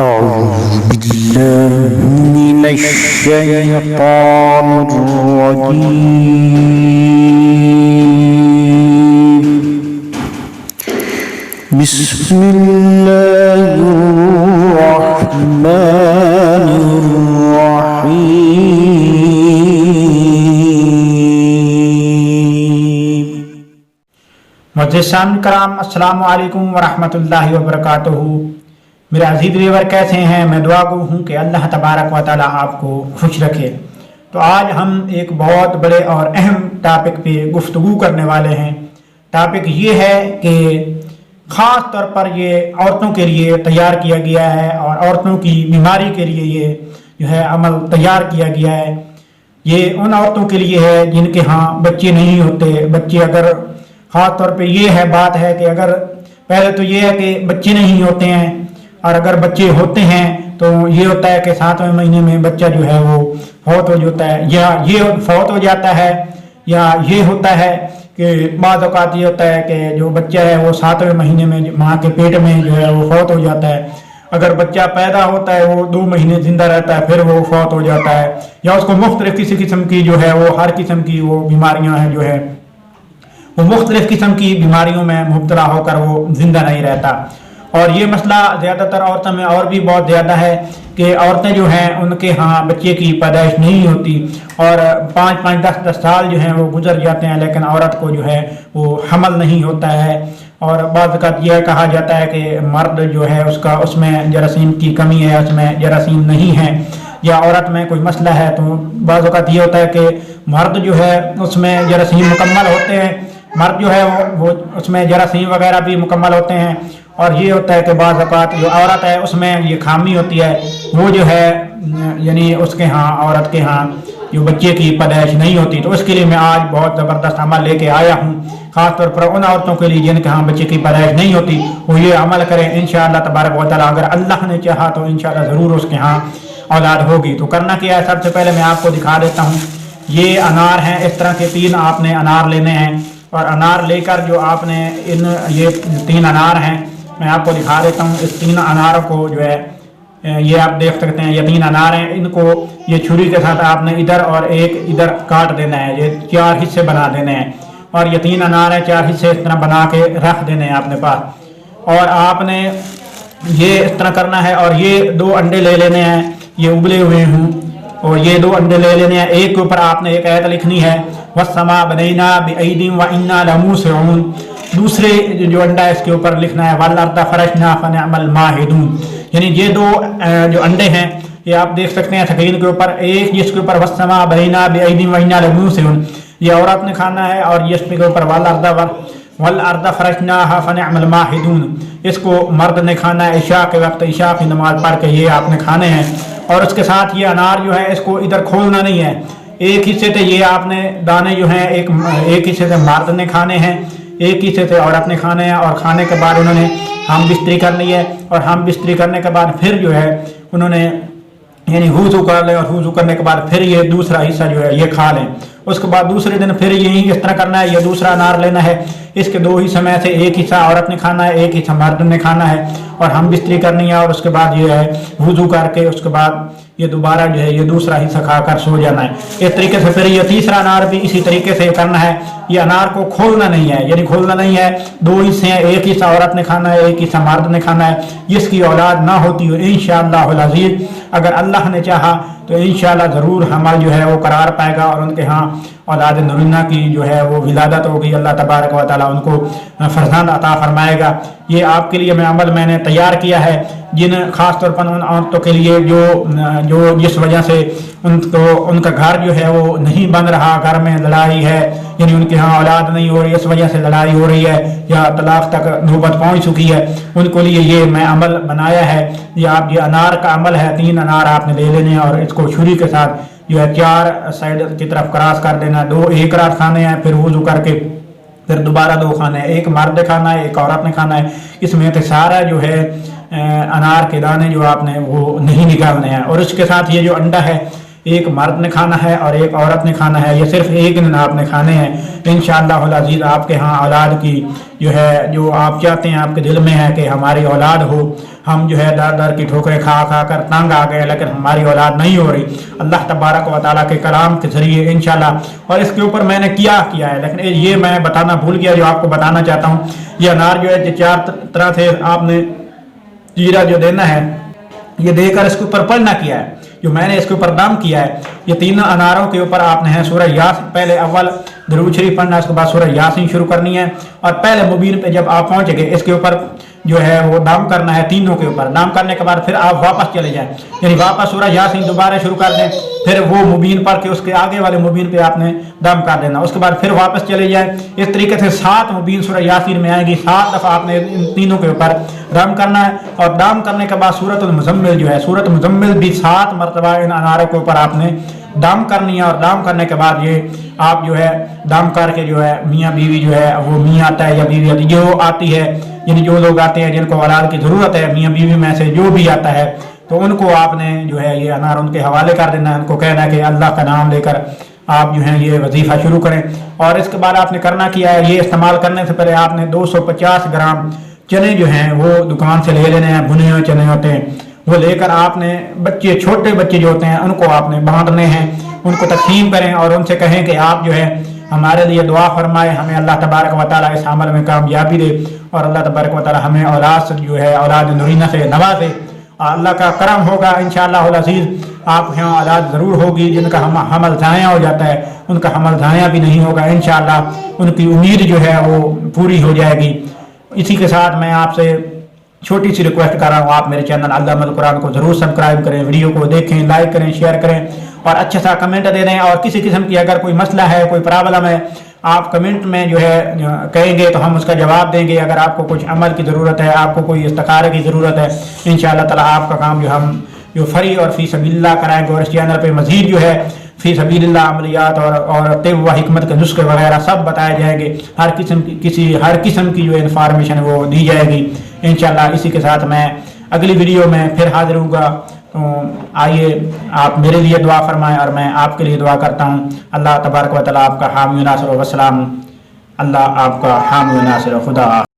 أعوذ بالله من الشيطان الرجيم. بسم الله الرحمن الرحيم. معززان کرام، السلام علیکم ورحمۃ اللہ وبرکاتہ. میرے عزیز ویور کیسے ہیں؟ میں دعا گو ہوں کہ اللہ تبارک و تعالی آپ کو خوش رکھے. تو آج ہم ایک بہت بڑے اور اہم ٹاپک پہ گفتگو کرنے والے ہیں. ٹاپک یہ ہے کہ خاص طور پر یہ عورتوں کے لیے تیار کیا گیا ہے اور عورتوں کی بیماری کے لیے یہ جو ہے عمل تیار کیا گیا ہے. یہ ان عورتوں کے لیے ہے جن کے ہاں بچے نہیں ہوتے. بچے اگر خاص طور پہ یہ ہے بات ہے کہ اگر پہلے تو یہ ہے کہ بچے نہیں ہوتے ہیں، اور اگر بچے ہوتے ہیں تو یہ ہوتا ہے کہ 7ویں مہینے میں بچہ جو ہے وہ فوت ہو جاتا ہے، یا یہ فوت ہو جاتا ہے، یا یہ ہوتا ہے کہ بعض اوقات یہ ہوتا ہے کہ جو بچہ ہے وہ 7ویں مہینے میں ماں کے پیٹ میں جو ہے وہ فوت ہو جاتا ہے. اگر بچہ پیدا ہوتا ہے وہ 2 مہینے زندہ رہتا ہے پھر وہ فوت ہو جاتا ہے، یا اس کو مختلف کسی قسم کی جو ہے وہ ہر قسم کی وہ بیماریاں ہیں جو ہے وہ مختلف قسم کی بیماریوں میں مبتلا ہو کر وہ زندہ نہیں رہتا. اور یہ مسئلہ زیادہ تر عورتوں میں اور بھی بہت زیادہ ہے کہ عورتیں جو ہیں ان کے ہاں بچے کی پیدائش نہیں ہوتی، اور 5-5 10 سال جو ہیں وہ گزر جاتے ہیں لیکن عورت کو جو ہے وہ حمل نہیں ہوتا ہے. اور بعض اوقات یہ کہا جاتا ہے کہ مرد جو ہے اس میں جراثیم کی کمی ہے، اس میں جراثیم نہیں ہے، یا عورت میں کوئی مسئلہ ہے. تو بعض اوقات یہ ہوتا ہے کہ مرد جو ہے اس میں جراثیم مکمل ہوتے ہیں، مرد جو ہے وہ اس میں جراثیم وغیرہ بھی مکمل ہوتے ہیں. اور یہ ہوتا ہے کہ بعض اوقات جو عورت ہے اس میں یہ خامی ہوتی ہے، وہ جو ہے یعنی اس کے ہاں عورت کے ہاں جو بچے کی پیدائش نہیں ہوتی. تو اس کے لیے میں آج بہت زبردست عمل لے کے آیا ہوں، خاص طور پر ان عورتوں کے لیے جن کے ہاں بچے کی پیدائش نہیں ہوتی. وہ یہ عمل کریں انشاءاللہ تبارک و تعالیٰ. اگر اللہ نے چاہا تو انشاءاللہ ضرور اس کے ہاں اولاد ہوگی. تو کرنا کیا ہے، سب سے پہلے میں آپ کو دکھا دیتا ہوں. یہ انار ہیں، اس طرح کے 3 آپ نے انار لینے ہیں، اور انار لے کر جو آپ نے یہ 3 انار ہیں میں آپ کو دکھا دیتا ہوں. اس 3 اناروں کو جو ہے یہ آپ دیکھ سکتے ہیں، یہ 3 انار ہیں. ان کو یہ چھری کے ساتھ آپ نے ادھر اور ایک ادھر کاٹ دینا ہے. یہ 4 حصے بنا دینے ہیں، اور یہ 3 انار ہیں، 4 حصے اس طرح بنا کے رکھ دینے ہیں اپنے پاس. اور آپ نے یہ اس طرح کرنا ہے. اور یہ 2 انڈے لے لینے ہیں، یہ ابلے ہوئے ہوں، اور یہ 2 انڈے لے لینے ہیں. ایک کے اوپر آپ نے ایک آیت لکھنی ہے، وَالسَّمَاءَ بَنَيْنَاهَا بِأَيْدٍ وَإِنَّا لَمُوسِعُونَ. دوسرے جو انڈا ہے اس کے اوپر لکھنا ہے وَالْأَرْضَ فَرَشْنَاهَا فَنِعْمَ الْمَاهِدُونَ. یعنی یہ 2 جو انڈے ہیں یہ آپ دیکھ سکتے ہیں سکرین کے اوپر. ایک جس کے اوپر وَالسَّمَاءَ بَنَيْنَاهَا بِأَيْدٍ وَإِنَّا لَمُوسِعُونَ یہ عورت نے کھانا ہے، اور یہ اس کے اوپر وَالْأَرْضَ فَرَشْنَاهَا فَنِعْمَ الْمَاهِدُونَ اس کو مرد نے کھانا ہے. عشاء کے وقت عشاء کی نماز پڑھ کے یہ آپ نے کھانے ہیں. اور اس کے ساتھ یہ انار جو ہے اس کو ادھر کھولنا نہیں ہے. ایک حصے سے یہ آپ نے دانے جو ہیں ایک حصے سے مرد نے کھانے ہیں، ایک حصے سے عورت نے کھانے ہیں. اور کھانے کے بعد انہوں نے ہم بستری کرنی ہے، اور ہم بستری کرنے کے بعد پھر جو ہے انہوں نے یعنی وضو کر لیں، اور وضو کرنے کے بعد پھر یہ دوسرا حصہ جو ہے یہ کھا لیں. اس کے بعد دوسرے دن پھر یہی اس طرح کرنا ہے. یہ دوسرا انار لینا ہے، اس کے 2 حصے میں سے ایک حصہ عورت نے کھانا ہے، ایک حصہ مرد نے کھانا ہے. اور ہم بستری کرنی ہے، اور اس کے بعد یہ ہے وضو کر کے اس کے بعد یہ دوبارہ جو ہے یہ دوسرا حصہ کھا کر سو جانا ہے. اس طریقے سے پھر یہ تیسرا انار بھی اسی طریقے سے کرنا ہے. یہ انار کو کھولنا نہیں ہے، یعنی کھولنا نہیں ہے. 2 حصے ہیں، ایک حصہ عورت نے کھانا ہے، ایک حصہ مرد نے کھانا ہے. جس کی اولاد نہ ہوتی ہو انشاءاللہ العزیز، اگر اللہ نے چاہا تو انشاءاللہ ضرور حمل جو ہے وہ قرار پائے گا، اور ان کے ہاں اولاد نرینہ کی جو ہے وہ ولادت ہوگی. اللہ تبارک و تعالیٰ ان کو فرزند عطا فرمائے گا. یہ آپ کے لیے عمل میں نے تیار کیا ہے، جن خاص طور پر ان عورتوں کے لیے جو جس وجہ سے ان کا گھر جو ہے وہ نہیں بن رہا، گھر میں لڑائی ہے، یعنی ان کے ہاں اولاد نہیں ہو رہی، اس وجہ سے لڑائی ہو رہی ہے، یا طلاق تک نوبت پہنچ چکی ہے، ان کے لیے یہ میں عمل بنایا ہے. یہ انار کا عمل ہے. 3 انار آپ نے لے لینے ہیں، اور اس کو چھری کے ساتھ جو ہے 4 سائڈ کی طرف کراس کر دینا. 2 ایک رات کھانے ہیں، پھر وضو کر کے پھر دوبارہ 2 کھانے ہیں. ایک مرد نے کھانا ہے، ایک عورت نے کھانا ہے. اس میں سے سارا جو ہے انار کے دانے جو آپ نے وہ نہیں نکالنے ہیں. اور اس کے ساتھ یہ جو انڈا ہے ایک مرد نے کھانا ہے اور ایک عورت نے کھانا ہے، یہ صرف ایک دن آپ نے کھانے ہیں۔ انشاءاللہ العزیز آپ کے ہاں اولاد کی جو آپ چاہتے ہیں، آپ کے دل میں ہے کہ ہماری اولاد ہو، ہم در در کی ٹھوکریں کھا کھا کر تنگ آ گئے، لیکن ہماری اولاد نہیں ہو رہی، اللہ تبارک و تعالیٰ کے کلام کے ذریعے انشاءاللہ۔ اور اس کے اوپر میں نے کیا ہے، لیکن یہ میں بتانا بھول گیا، جو آپ کو بتانا چاہتا ہوں۔ یہ انار جو 4 طرح سے آپ نے چیرا جو دینا ہے، یہ دے کر اس کے اوپر پڑھنا کیا ہے، جو میں نے اس کے اوپر دم کیا ہے، یہ 3 اناروں کے اوپر آپ نے سورہ یاسین پہلے اول درود شریف پڑھنا، اس کے بعد سورہ یاسین شروع کرنی ہے، اور پہلے مبین پہ جب آپ پہنچ گئے اس کے اوپر وہ دم کرنا ہے، تینوں کے اوپر دم کرنے کے بعد پھر آپ واپس چلے جائیں، یعنی واپس سورہ یاسین دوبارہ شروع کر دیں، پھر وہ مبین پڑھ کے اس کے آگے والے مبین پہ آپ نے دم کر دینا، اس کے بعد پھر واپس چلے جائیں۔ اس طریقے سے 7 مبین سورہ یاسین میں آئے گی، 7 دفعہ آپ نے ان تینوں کے اوپر دم کرنا ہے، اور دم کرنے کے بعد سورۃ المزمل سورۃ المزمل بھی 7 مرتبہ ان اناروں کے اوپر آپ نے دم کرنی ہے، اور دم کرنے کے بعد یہ آپ دم کر کے میاں بیوی وہ میاں آتا ہے یا بیوی آتی ہے، جو آتی ہے، یعنی جو لوگ آتے ہیں جن کو اولاد کی ضرورت ہے، میاں بیوی میں سے جو بھی آتا ہے، تو ان کو آپ نے یہ انار ان کے حوالے کر دینا ہے، ان کو کہنا ہے کہ اللہ کا نام لے کر آپ یہ وظیفہ شروع کریں۔ اور اس کے بعد آپ نے کرنا کیا ہے، یہ استعمال کرنے سے پہلے آپ نے 250 گرام چنے وہ دکان سے لے لینے ہیں، بھنے ہوئے چنے ہوتے ہیں، وہ لے کر آپ نے چھوٹے بچے جو ہوتے ہیں ان کو آپ نے بانٹنے ہیں، ان کو تقسیم کریں، اور ان سے کہیں کہ آپ ہمارے لیے دعا فرمائے، ہمیں اللہ تبارک و تعالیٰ اس عمل میں کامیابی دے، اور اللہ تبارک و تعالیٰ ہمیں اولاد سے اولاد نورینہ سے نوازے، اور اللہ کا کرم ہوگا انشاءاللہ العزیز، آپ کے یہاں اولاد ضرور ہوگی جن کا حمل ضائع ہو جاتا ہے، ان کا حمل ضائع بھی نہیں ہوگا انشاءاللہ، ان کی امید وہ پوری ہو جائے گی۔ اسی کے ساتھ میں آپ سے چھوٹی سی ریکویسٹ کر رہا ہوں، آپ میرے چینل علامہ القرآن کو ضرور سبسکرائب کریں، ویڈیو کو دیکھیں، لائک کریں، شیئر کریں، اور اچھا سا کمنٹ دے دیں، اور کسی قسم کی اگر کوئی مسئلہ ہے، کوئی پرابلم ہے، آپ کمنٹ میں کہیں گے تو ہم اس کا جواب دیں گے۔ اگر آپ کو کچھ عمل کی ضرورت ہے، آپ کو کوئی استخارے کی ضرورت ہے، انشاءاللہ تعالیٰ آپ کا کام ہم فری اور فی سبیل اللہ کرائیں گے، اور اس چینل پہ مزید فی سبیل اللہ عملیات اور طب و حکمت کے نسخے وغیرہ سب بتائے جائیں گے، ہر قسم کی انفارمیشن وہ دی جائے گی انشاءاللہ۔ اسی کے ساتھ میں اگلی ویڈیو میں پھر حاضر ہوں گا، تو آئیے آپ میرے لیے دعا فرمائیں اور میں آپ کے لیے دعا کرتا ہوں۔ اللہ تبارک و تعالیٰ آپ کا حامی و ناصر و وسلام، اللہ آپ کا حامی و ناصر، خدا